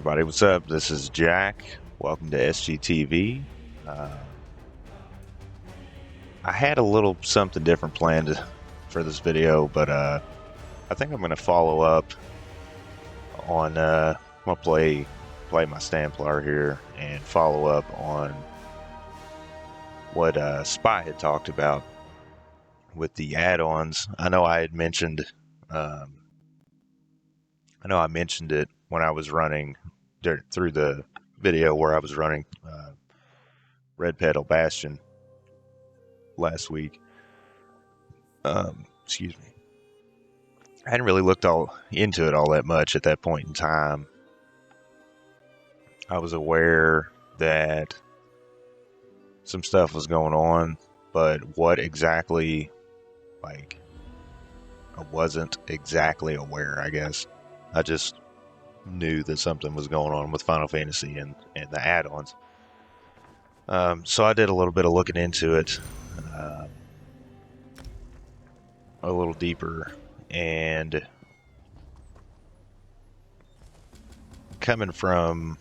everybody, what's up? This is Jack. Welcome to SGTV. I had a little something different planned for this video, but I think I'm going to follow up on. I'm going to play my Stamplar here and follow up on what Spy had talked about with the add-ons. I know I had mentioned. I know I mentioned it when I was running through the video where I was running Red Petal Bastion last week. Excuse me. I hadn't really looked all into it all that much at that point in time. I was aware that some stuff was going on, but what exactly, I wasn't exactly aware, I guess. I just knew that something was going on with Final Fantasy and the add-ons. So I did a little bit of looking into it a little deeper, and coming from,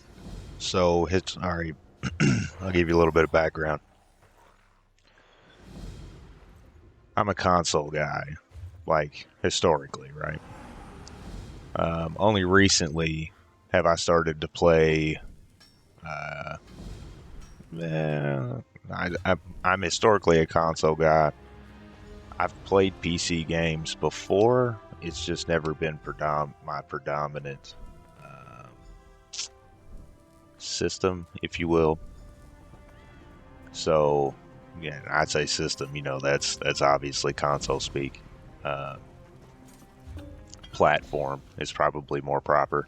so it's alright. I'll give you a little bit of background. I'm a console guy, historically, right? Only recently have I started to play. I'm historically a console guy. I've played PC games before. It's just never been my predominant system, if you will. So, yeah, I'd say system. That's obviously console speak. Platform is probably more proper.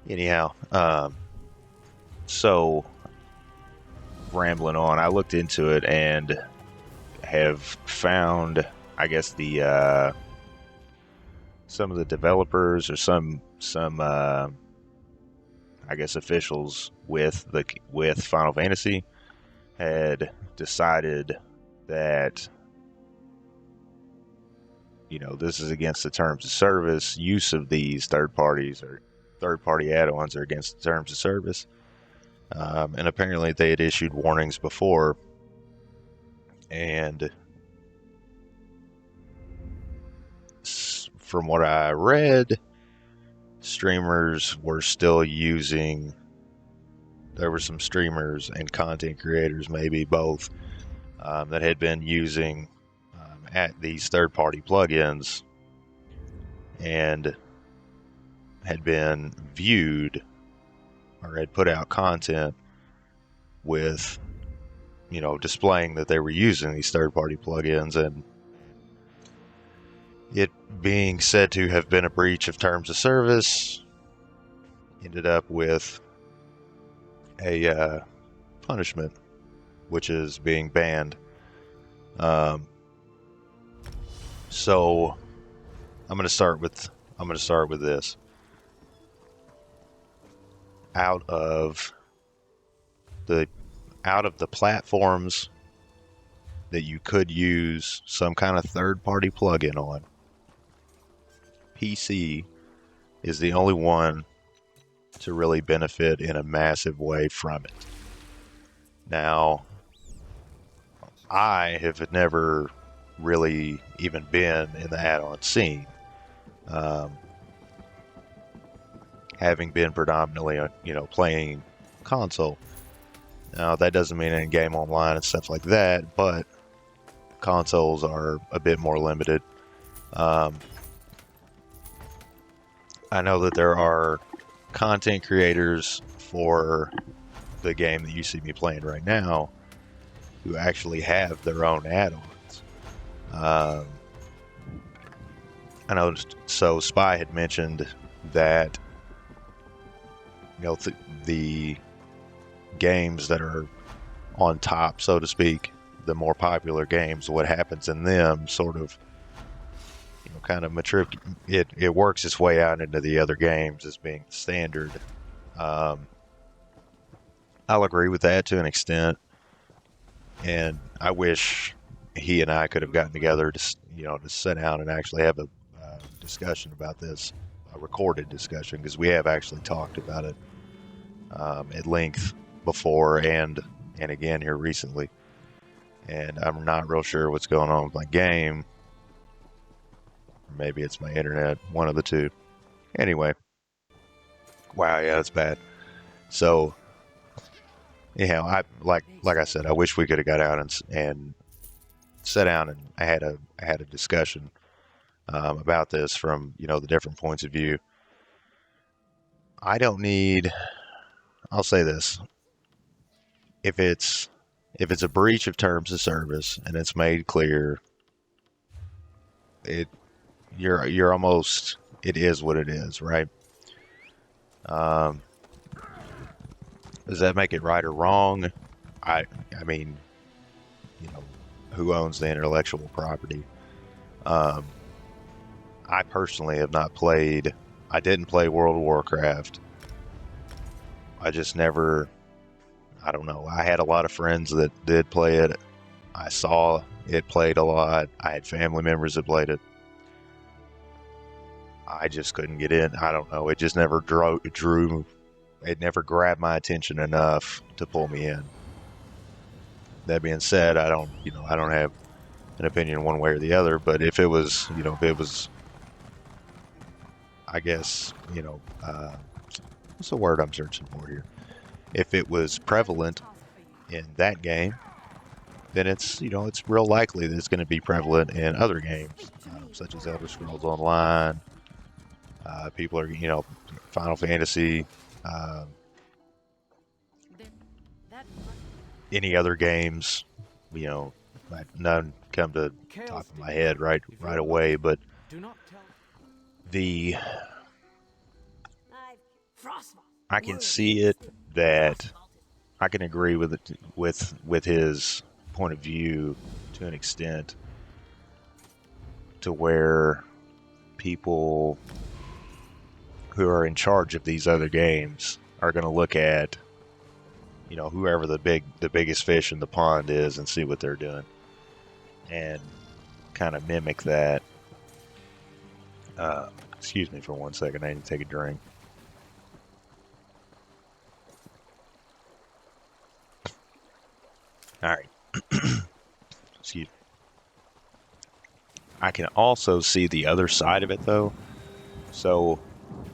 Anyhow, so rambling on, I looked into it and have found, I guess, the some of the developers or some I guess officials with Final Fantasy had decided that this is against the terms of service. Use of these third-party add-ons are against the terms of service. And apparently they had issued warnings before. And from what I read, streamers were still using... There were some streamers and content creators, maybe both, that had been using at these third-party plugins and had been viewed or had put out content with, displaying that they were using these third-party plugins, and it being said to have been a breach of terms of service ended up with a punishment, which is being banned. So I'm going to start with this. Out of the platforms that you could use some kind of third-party plugin on, PC is the only one to really benefit in a massive way from it. Now, I have never really even been in the add-on scene, having been predominantly playing console. Now that doesn't mean any game online and stuff like that, but consoles are a bit more limited. I know that there are content creators for the game that you see me playing right now who actually have their own add-ons. I know, so Spy had mentioned that the games that are on top, so to speak, the more popular games, what happens in them sort of kind of it works its way out into the other games as being standard. I'll agree with that to an extent, and I wish he and I could have gotten together to sit down and actually have a discussion about this a recorded discussion, because we have actually talked about it at length before and again here recently. And I'm not real sure what's going on with my game. Maybe it's my internet, one of the two. Anyway, wow, yeah, that's bad. So, I like I said, I wish we could have got out and sat down and I had a discussion about this from the different points of view. I don't need. I'll say this: if it's a breach of terms of service and it's made clear, you're almost, it is what it is, right? Does that make it right or wrong? I mean, who owns the intellectual property? I personally have not played. I didn't play World of Warcraft. I just never. I don't know. I had a lot of friends that did play it. I saw it played a lot. I had family members that played it. I just couldn't get in. I don't know. It just never drew. It never grabbed my attention enough to pull me in. That being said, I don't have an opinion one way or the other. But if it was, I guess, what's the word I'm searching for here? If it was prevalent in that game, then it's real likely that it's going to be prevalent in other games, such as Elder Scrolls Online. People are, Final Fantasy, any other games, none come to the top of my head right away, but I can see it, that I can agree with it, with his point of view to an extent, to where people who are in charge of these other games are going to look at whoever the biggest fish in the pond is and see what they're doing and kind of mimic that. Excuse me for 1 second, I need to take a drink. All right. Excuse me. I can also see the other side of it, though. So,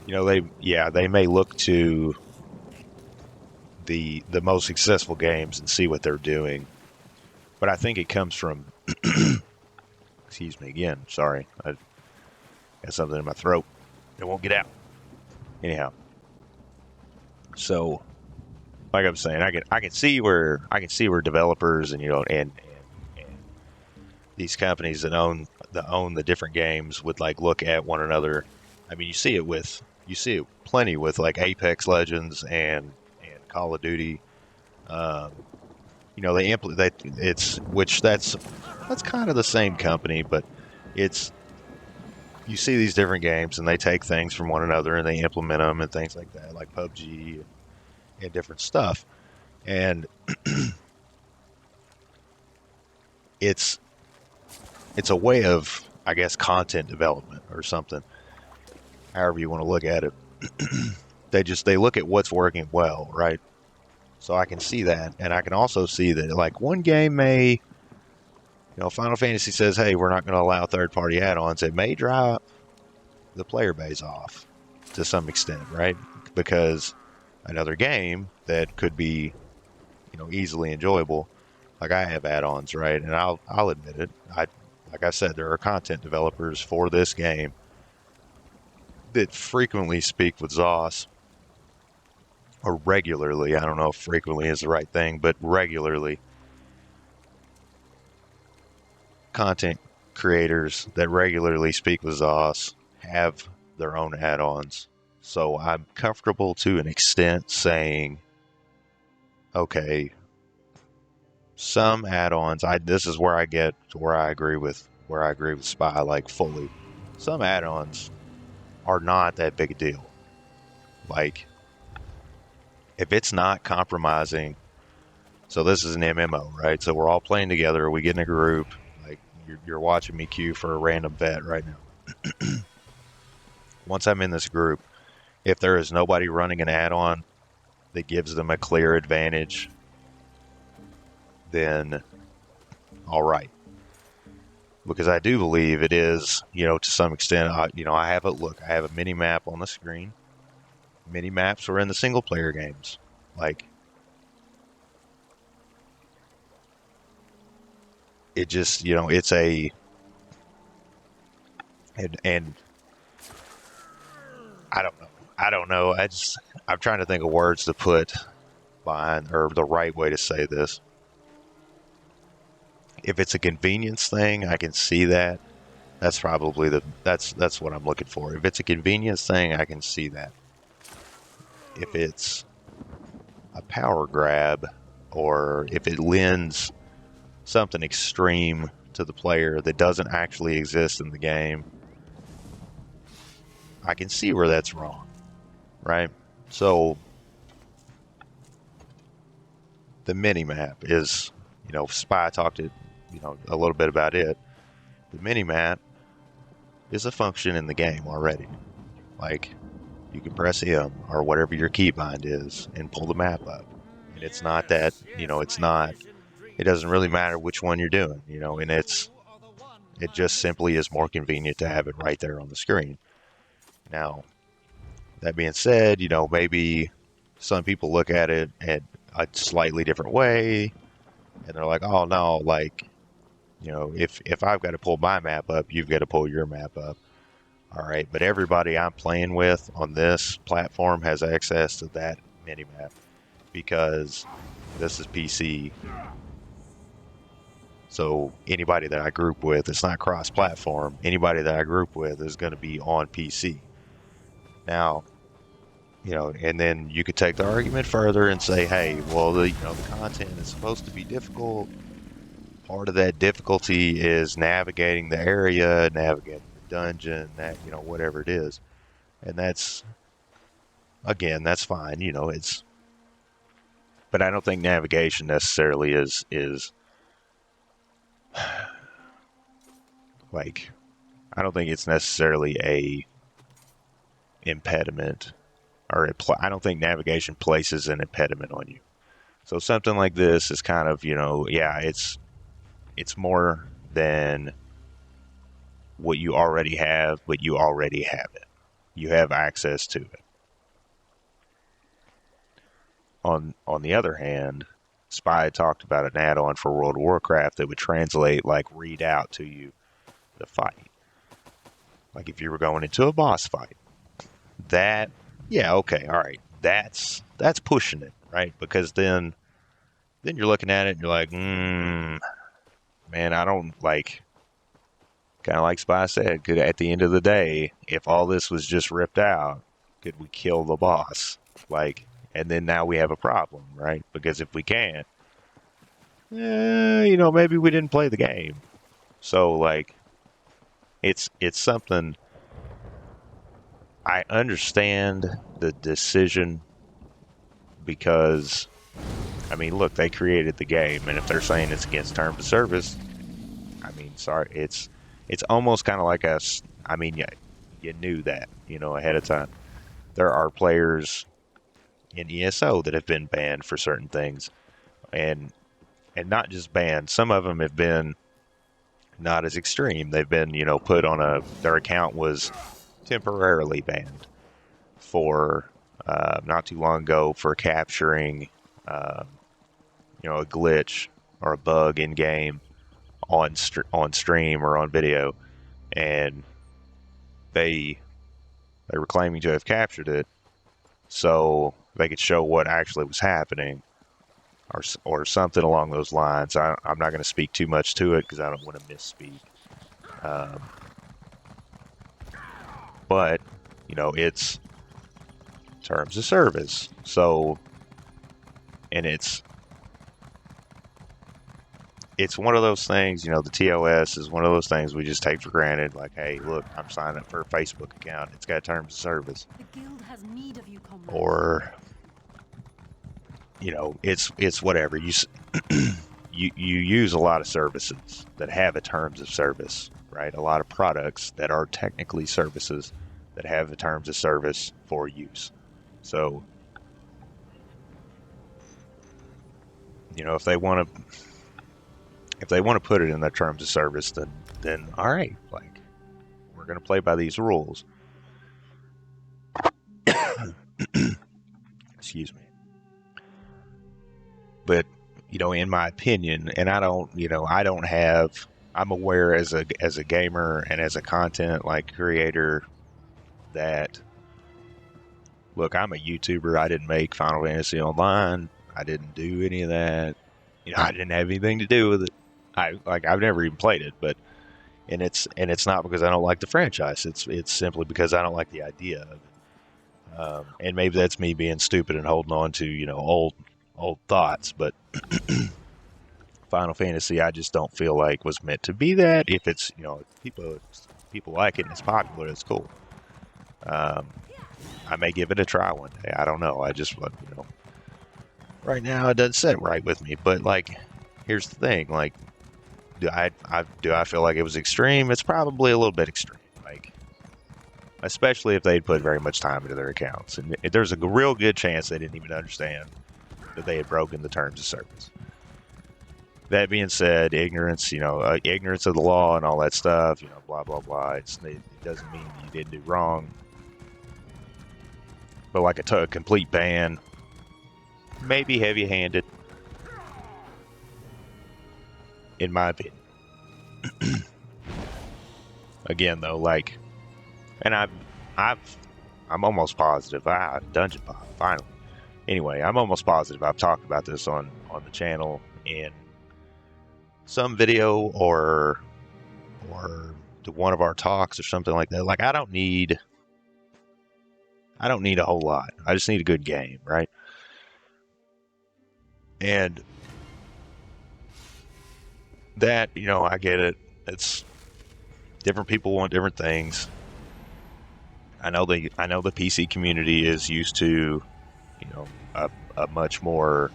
they may look to the most successful games and see what they're doing, but I think it comes from. Excuse me again. Sorry, I got something in my throat. It won't get out. Anyhow, so like I'm saying, I can see where developers and and these companies that own the different games would look at one another. I mean, you see it plenty with Apex Legends and Call of Duty. That's kind of the same company, but you see these different games and they take things from one another and they implement them and things like that, like PUBG and different stuff. And it's a way of, I guess, content development or something, however you want to look at it. They look at what's working well, right? So I can see that, and I can also see that one game may, Final Fantasy says, hey, we're not going to allow third-party add-ons. It may drive the player base off to some extent, right? Because another game that could be, easily enjoyable, I have add-ons, right? And I'll admit it. Like I said, there are content developers for this game that frequently speak with ZOS, or regularly. I don't know if frequently is the right thing, but regularly. Content creators that regularly speak with ZOS have their own add-ons. So I'm comfortable to an extent saying, okay, some add-ons, this is where I get to where I agree with Spy, fully. Some add-ons are not that big a deal. If it's not compromising, so this is an MMO, right? So we're all playing together, we get in a group, you're watching me queue for a random vet right now. once I'm in this group, if there is nobody running an add-on that gives them a clear advantage, then all right. Because I do believe it is, to some extent, I have a mini map on the screen. Mini maps are in the single player games. Like, it just, it's and I don't know. I'm trying to think of words to put behind, or the right way to say this. If it's a convenience thing, I can see that. That's probably that's what I'm looking for. If it's a convenience thing, I can see that. If it's a power grab, or if it lends something extreme to the player that doesn't actually exist in the game, I can see where that's wrong, right? So the mini map is, Spy talked a little bit about it. The mini map is a function in the game already. Like, you can press M or whatever your keybind is and pull the map up. And it's not that, it doesn't really matter which one you're doing, and it just simply is more convenient to have it right there on the screen. Now, that being said, maybe some people look at it at a slightly different way, and they're like, oh no, like, if I've got to pull my map up, you've got to pull your map up. All right, but everybody I'm playing with on this platform has access to that mini map because this is PC. So anybody that I group with, it's not cross-platform. Anybody that I group with is going to be on PC. Now, and then you could take the argument further and say, hey, well, the content is supposed to be difficult. Part of that difficulty is navigating the area, navigating the dungeon, that, whatever it is. And that's fine, but I don't think navigation necessarily is like, I don't think it's necessarily a impediment, or I don't think navigation places an impediment on you. So something like this is kind of, it's more than what you already have, but you already have it. You have access to it. On the other hand, Spy talked about an add-on for World of Warcraft that would translate, like, read out to you the fight. Like if you were going into a boss fight. That, yeah, okay, all right. That's pushing it, right? Because then you're looking at it and you're like, man, I don't like, kind of like Spy said, could at the end of the day, if all this was just ripped out, could we kill the boss? Like, and then now we have a problem, right? Because if we can't, maybe we didn't play the game. So, like, it's something. I understand the decision because, I mean, look, they created the game, and if they're saying it's against terms of service, I mean, sorry, it's almost kind of like us. I mean, you knew that, ahead of time. There are players in ESO that have been banned for certain things, and not just banned. Some of them have been not as extreme. They've been, put on their account was temporarily banned for not too long ago for capturing, a glitch or a bug in game on stream or on video, and they were claiming to have captured it so they could show what actually was happening, or something along those lines. I'm not going to speak too much to it because I don't want to misspeak. But it's terms of service. So, and it's one of those things. The TOS is one of those things we just take for granted. Like, hey, look, I'm signing up for a Facebook account. It's got terms of service. The guild has need of you, comrade. Or it's whatever. You use a lot of services that have a terms of service, right? A lot of products that are technically services that have the terms of service for use. So, you know, if they want to put it in their terms of service, then all right, like, we're going to play by these rules. Excuse me. But, you know, in my opinion, and I'm aware as a gamer and as a content like creator that, look, I'm a YouTuber. I didn't make Final Fantasy Online. I didn't do any of that. You know, I didn't have anything to do with it. I've never even played it, but and it's not because I don't like the franchise. It's simply because I don't like the idea of it. And maybe that's me being stupid and holding on to, you know, old thoughts, but Final Fantasy, I just don't feel like was meant to be that. If it's, you know, people like it and it's popular, it's cool. I may give it a try one day. I don't know. I just, you know, right now it doesn't sit right with me. But like, here's the thing: like, do I feel like it was extreme? It's probably a little bit extreme. Like, especially if they'd put very much time into their accounts, and there's a real good chance they didn't even understand that they had broken the terms of service. That being said, ignorance, you know, ignorance of the law and all that stuff, you know, blah, blah, blah. It doesn't mean you didn't do wrong. But like a complete ban, maybe heavy-handed, in my opinion. Again, though, like, and I'm almost positive, Dungeon Pop, finally. Anyway, I'm almost positive I've talked about this on the channel in some video or to one of our talks or something like that. Like, I don't need a whole lot. I just need a good game, right? And that, you know, I get it. It's different people want different things. I know the PC community is used to, you know, a much more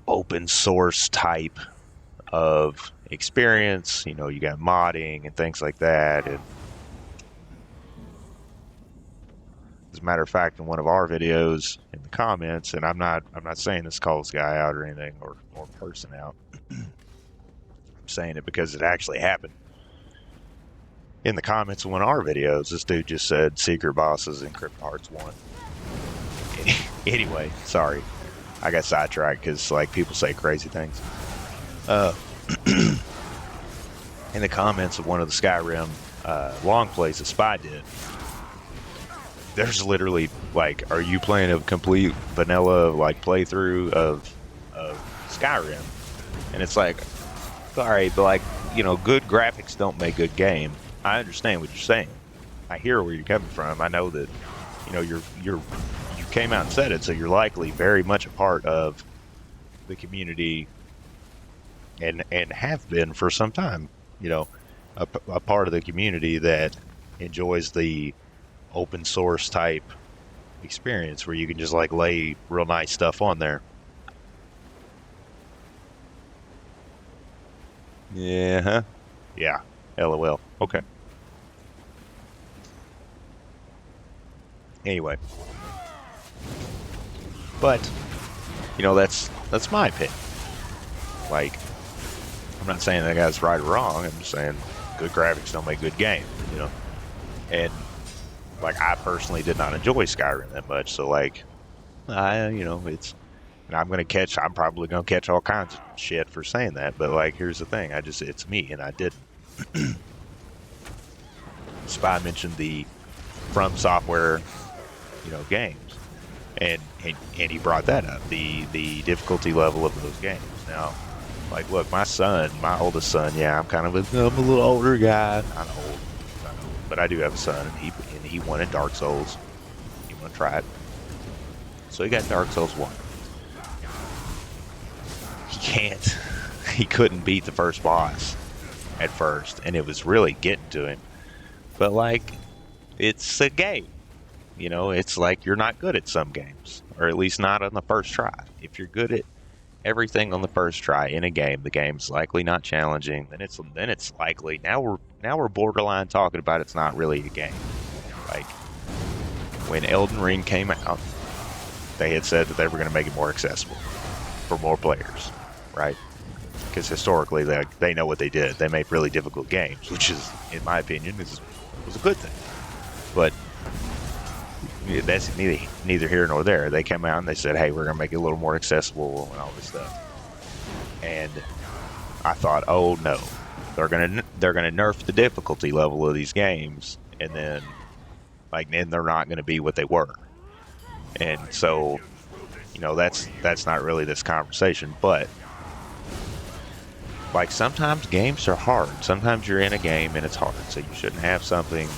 open source type of experience. You know, you got modding and things like that. And as a matter of fact, in one of our videos in the comments, and I'm not saying this calls guy out or anything or person out. I'm saying it because it actually happened. In the comments of one of our videos, this dude just said secret bosses in Crypt Hearts 1. Anyway, sorry. I got sidetracked because, like, people say crazy things. In the comments of one of the Skyrim long plays that Spy did, there's literally, like, are you playing a complete vanilla, like, playthrough of Skyrim? And it's like, sorry, but, like, you know, good graphics don't make good game. I understand what you're saying. I hear where you're coming from. I know that, you know, you came out and said it, so you're likely very much a part of the community and have been for some time. You know, a part of the community that enjoys the open source type experience where you can just like lay real nice stuff on there. Yeah, huh? Yeah. LOL. Okay. Anyway. But, you know, that's my opinion. Like, I'm not saying that guy's right or wrong. I'm just saying good graphics don't make good game, you know? And, like, I personally did not enjoy Skyrim that much. So, like, you know, and I'm probably going to catch all kinds of shit for saying that. But, like, here's the thing. It's me, and I didn't. Spy mentioned the From Software, you know, games. And he brought that up, the difficulty level of those games. Now, like, look, my oldest son, yeah, I'm a little older guy. Not old, but I do have a son, and he wanted Dark Souls. He wanted to try it, so he got Dark Souls 1. He couldn't beat the first boss at first, and it was really getting to him. But like, it's a game. You know, it's like you're not good at some games, or at least not on the first try. If you're good everything on the first try in a game. The game's likely not challenging. Then it's likely now we're borderline talking about it's not really a game. Like when Elden Ring came out, they had said that they were going to make it more accessible for more players, right? Because historically they know what they did. They made really difficult games, which is, in my opinion, was a good thing. But that's neither here nor there. They came out and they said, hey, we're going to make it a little more accessible and all this stuff. And I thought, oh no, they're going to nerf the difficulty level of these games, and then they're not going to be what they were. And so, that's not really this conversation, but sometimes games are hard. Sometimes you're in a game and it's hard, so you shouldn't have something.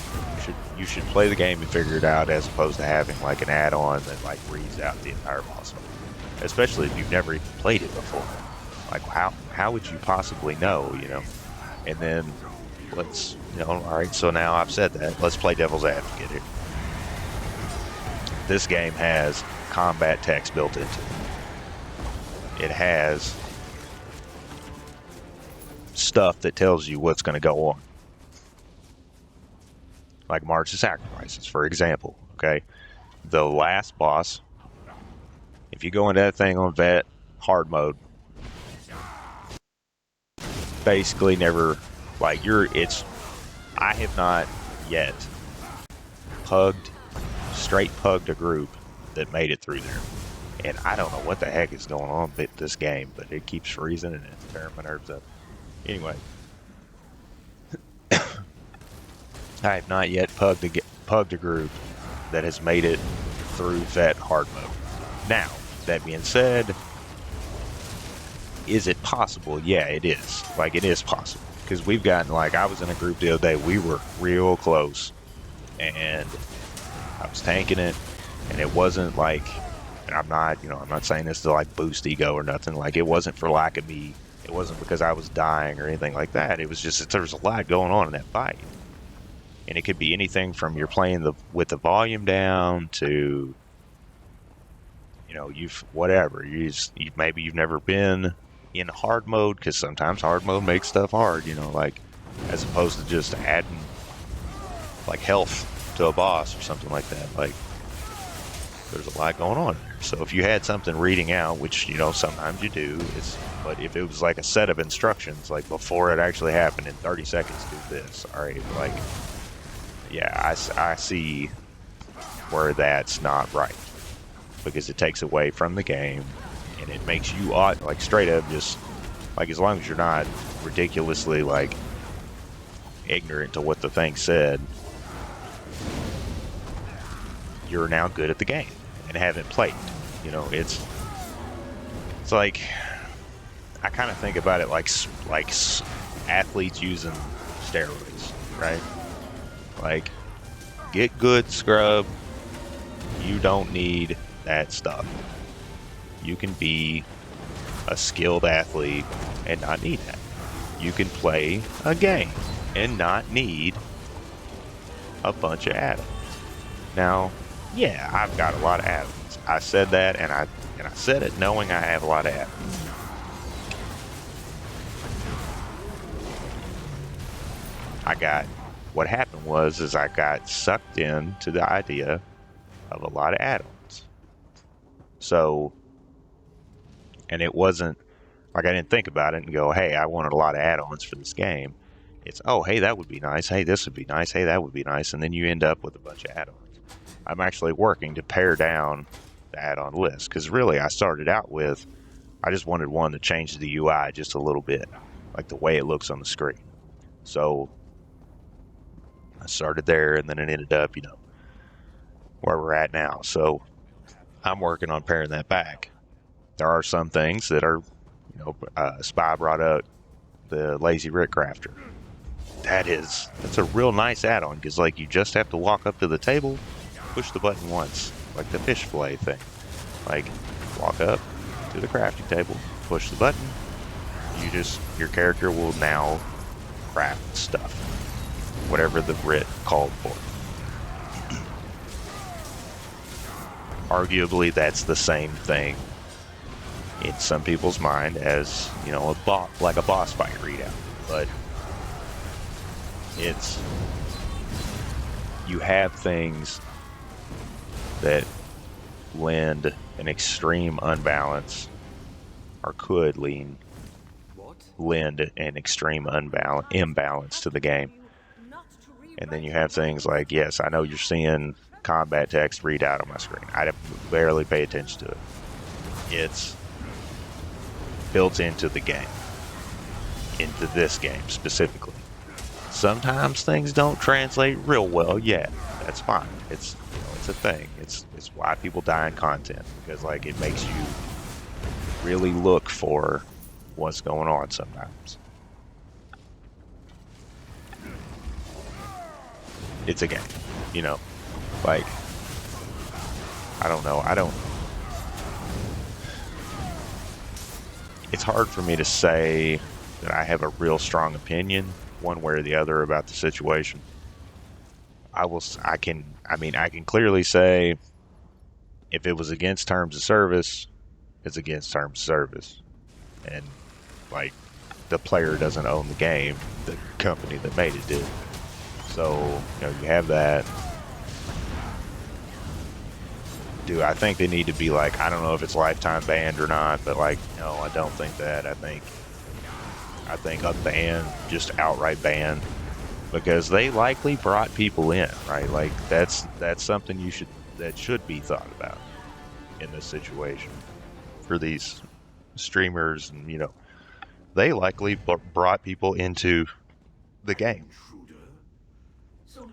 You should play the game and figure it out, as opposed to having an add-on that reads out the entire boss fight. Especially if you've never even played it before. How would you possibly know? And then let's all right. So now I've said that. Let's play devil's advocate here. This game has combat text built into it. It has stuff that tells you what's going to go on. Like March of Sacrifices, for example. Okay? The last boss, if you go into that thing on vet, hard mode, basically never, I have not yet straight pugged a group that made it through there. And I don't know what the heck is going on with this game, but it keeps freezing and it's tearing my nerves up. Anyway, I have not yet pugged a group that has made it through vet hard mode. Now, that being said, is it possible? Yeah, it is. It is possible. Because we've gotten, I was in a group the other day, we were real close, and I was tanking it, and it wasn't and I'm not saying this to boost ego or nothing. It wasn't for lack of me. It wasn't because I was dying or anything like that. It was just that there was a lot going on in that fight. And it could be anything from you're playing with the volume down to, maybe you've never been in hard mode, because sometimes hard mode makes stuff hard, as opposed to just adding health to a boss or something like that. There's a lot going on there. So if you had something reading out, which sometimes you do, but if it was a set of instructions, before it actually happened, in 30 seconds do this, all right, yeah, I see where that's not right, because it takes away from the game, and it makes you straight up just as long as you're not ridiculously ignorant to what the thing said, you're now good at the game and haven't played. It's I kind of think about it like athletes using steroids, right? Get good, scrub. You don't need that stuff. You can be a skilled athlete and not need that. You can play a game and not need a bunch of add-ons. Now, yeah, I've got a lot of add-ons. I said that, and I said it knowing I have a lot of add-ons. What happened was I got sucked into the idea of a lot of add-ons. So, and it wasn't I didn't think about it and go, hey, I wanted a lot of add-ons for this game. It's, oh, hey, that would be nice. Hey, this would be nice. Hey, that would be nice. And then you end up with a bunch of add-ons. I'm actually working to pare down the add-on list, because really I started out with, I just wanted one to change the UI just a little bit, the way it looks on the screen. So I started there, and then it ended up, where we're at now. So I'm working on paring that back. There are some things that are, Spy brought up the Lazy Rick Crafter. That's a real nice add-on, because you just have to walk up to the table, push the button once, like the fish fillet thing. Walk up to the crafting table, push the button, your character will now craft stuff, whatever the writ called for. Arguably, that's the same thing in some people's mind as, you know, like a boss fight readout. But it's, you have things that lend an extreme unbalance, or could lend an extreme imbalance to the game. And then you have things like, yes, I know you're seeing combat text read out on my screen. I barely pay attention to it. It's built into the game, into this game specifically. Sometimes things don't translate real well yet. That's fine. It's, you know, it's a thing. It's why people die in content, because like it makes you really look for what's going on sometimes. It's a game, you know. Like, I don't know. It's hard for me to say that I have a real strong opinion one way or the other about the situation. I can clearly say if it was against terms of service, it's against terms of service. And like, the player doesn't own the game, the company that made it did. So, you know, you have that. Do I think they need to be like, I don't know if it's lifetime banned or not, but like, no, I don't think that. I think a ban, just outright ban, because they likely brought people in, right? Like that's something that should be thought about in this situation for these streamers, and you know, they likely brought people into the game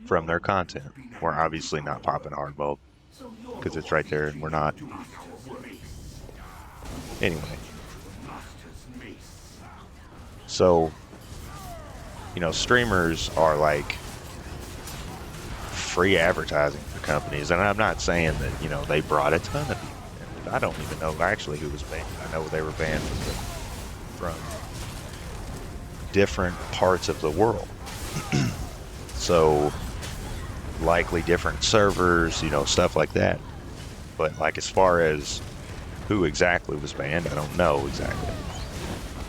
from their content. We're obviously not popping hard mode because it's right there and we're not. Anyway, so, you know, streamers are like free advertising for companies, and I'm not saying that, you know, they brought a ton of people. I don't even know actually who was banned. I know they were banned from different parts of the world. So likely different servers, you know, stuff like that. But like, as far as who exactly was banned, I don't know exactly.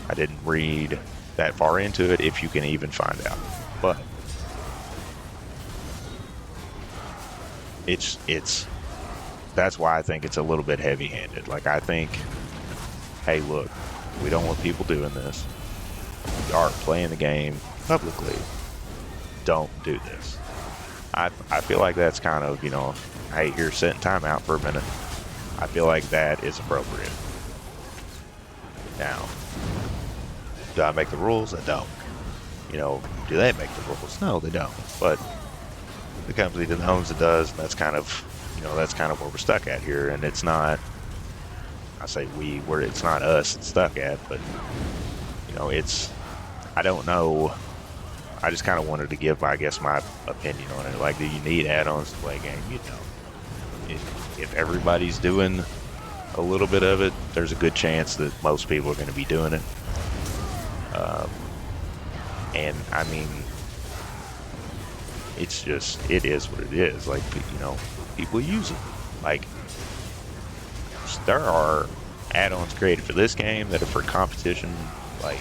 I didn't read that far into it, if you can even find out. But it's that's why I think it's a little bit heavy-handed. Like, I think, hey, look, we don't want people doing this. We are playing the game publicly. Don't do this. I feel like that's kind of, you know, hey, here's setting time out for a minute. I feel like that is appropriate. Now, do I make the rules? I don't. You know, do they make the rules? No, they don't. But the company that owns it does, and that's kind of, you know, that's kind of where we're stuck at here. And it's not, I say it's not us it's stuck at, but, you know, it's, I don't know. I just kind of wanted to give, I guess, my opinion on it. Like, do you need add-ons to play a game? You don't. If everybody's doing a little bit of it, there's a good chance that most people are going to be doing it. And I mean, it's just, it is what it is. Like, you know, people use it. Like, there are add-ons created for this game that are for competition, like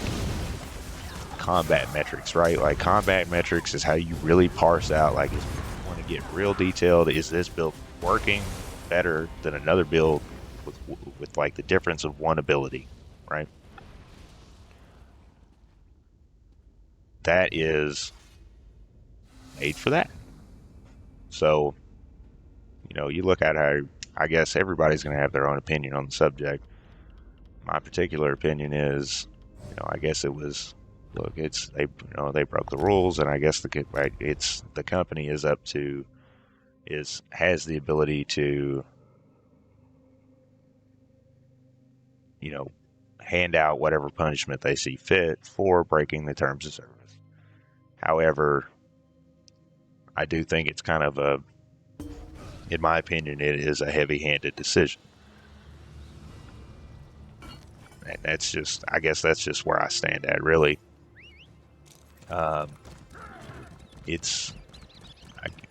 combat metrics, right? Like, combat metrics is how you really parse out, like, if you want to get real detailed, is this build working better than another build with like the difference of one ability, right? That is made for that. So, you know, you look at how, I guess everybody's going to have their own opinion on the subject. My particular opinion is, you know, I guess it was, look, it's, they, you know, they broke the rules, and I guess the company is up to, has the ability to, you know, hand out whatever punishment they see fit for breaking the terms of service. However, I do think it's kind of a, in my opinion, it is a heavy-handed decision. And that's just, I guess that's just where I stand at, really. It's,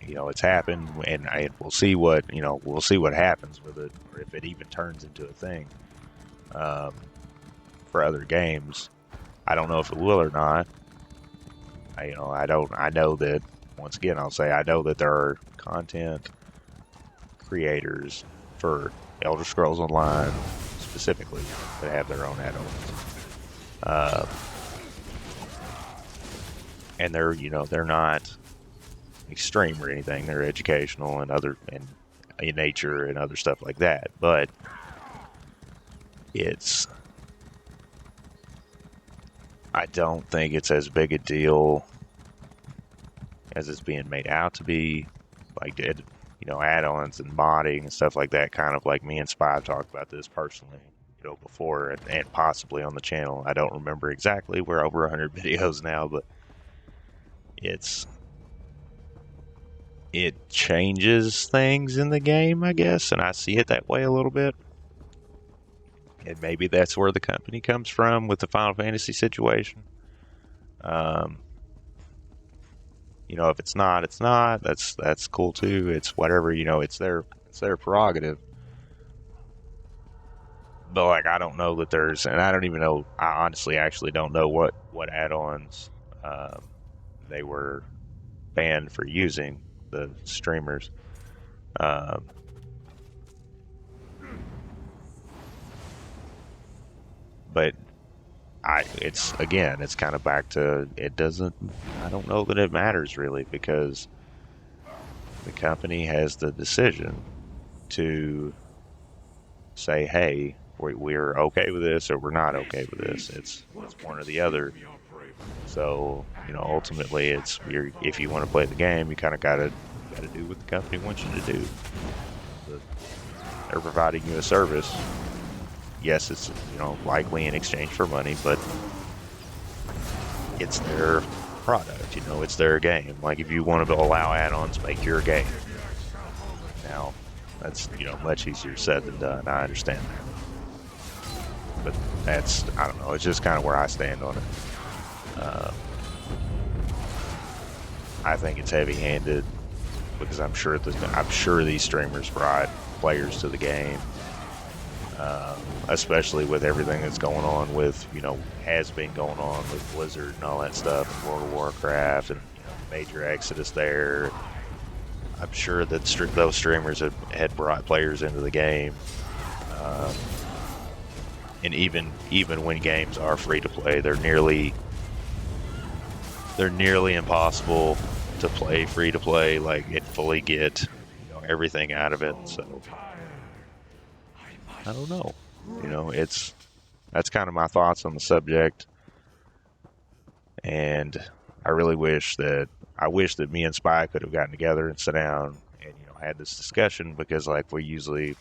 you know, it's happened, and we'll see what, you know, we'll see what happens with it, or if it even turns into a thing. um, for other games. I don't know if it will or not. I know that, once again, I'll say I know that there are content creators for Elder Scrolls Online specifically that have their own add-ons. And they're not extreme or anything. They're educational and in nature and other stuff like that. But I don't think it's as big a deal as it's being made out to be. Like, add-ons and modding and stuff like that. Kind of like me and Spy talked about this personally, before and possibly on the channel. I don't remember exactly. We're over 100 videos now, but it changes things in the game, I guess, and I see it that way a little bit. And maybe that's where the company comes from with the Final Fantasy situation. If it's not, it's not. That's cool too. It's whatever, it's their prerogative. But like, I don't know that and I don't even know. I honestly actually don't know what add-ons they were banned for using, the streamers. But it's kind of back to, I don't know that it matters really, because the company has the decision to say, hey, we're okay with this or we're not okay with this. It's one or the other. So, ultimately, if you want to play the game, you kind of gotta do what the company wants you to do. They're providing you a service. Yes, it's likely in exchange for money, but it's their product. It's their game. Like, if you want to allow add-ons, make your game. Now, that's much easier said than done. I understand that, but I don't know. It's just kind of where I stand on it. I think it's heavy-handed because I'm sure these streamers brought players to the game, especially with everything that's going on with has been going on with Blizzard and all that stuff, and World of Warcraft, and major exodus there. I'm sure that those streamers had brought players into the game, and even when games are free to play, they're nearly impossible to play free to play, like, and fully get everything out of it. So I don't know. That's kind of my thoughts on the subject, and I wish that me and Spy could have gotten together and sat down and had this discussion, because like we usually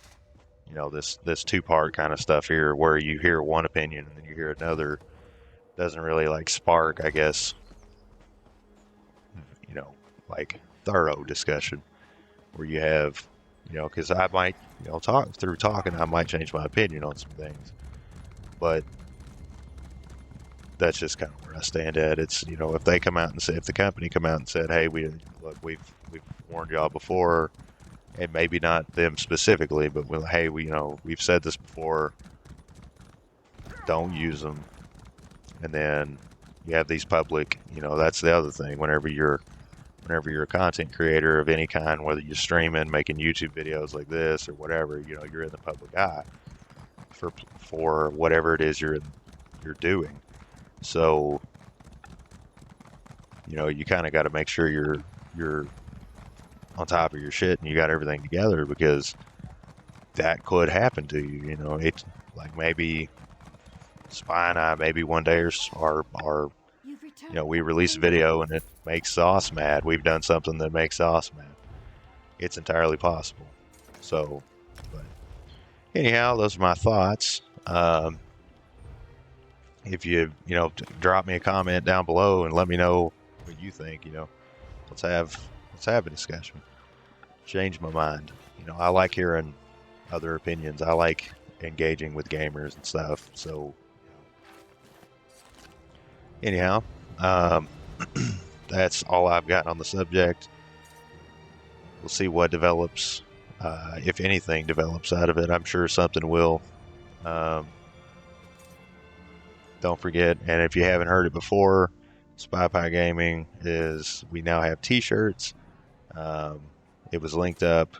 this two-part kind of stuff here, where you hear one opinion and then you hear another, doesn't really like spark, I guess, like thorough discussion where you have, because I might, talking, I might change my opinion on some things, but that's just kind of where I stand at. It's, if they come out and say, if the company come out and said, hey, we've warned y'all before, and maybe not them specifically, but hey, we've said this before, don't use them. And then you have these public, that's the other thing. Whenever you're a content creator of any kind, whether you're streaming, making YouTube videos like this or whatever, you're in the public eye for whatever it is you're doing. So, you kind of got to make sure you're on top of your shit and you got everything together, because that could happen to you. It's like, maybe Spy and I, maybe one day are we release a video and it makes Sauce mad. We've done something that makes Sauce mad. It's entirely possible. So, but anyhow, those are my thoughts. If you drop me a comment down below and let me know what you think. Let's have a discussion. Change my mind. I like hearing other opinions. I like engaging with gamers and stuff. So, anyhow, that's all I've got on the subject. We'll see what develops, if anything develops out of it. I'm sure something will. don't forget, and if you haven't heard it before, Spy Pie Gaming we now have t-shirts. It was linked up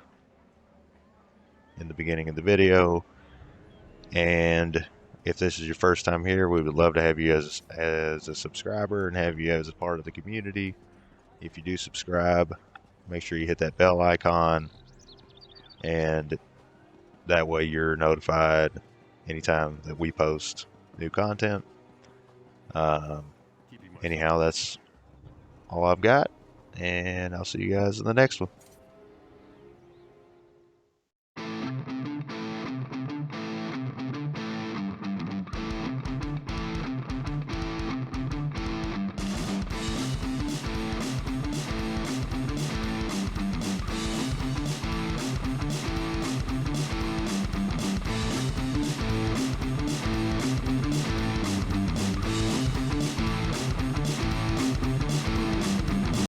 in the beginning of the video, and if this is your first time here, we would love to have you as a subscriber and have you as a part of the community. If you do subscribe, make sure you hit that bell icon, and that way you're notified anytime that we post new content. Anyhow, that's all I've got, and I'll see you guys in the next one.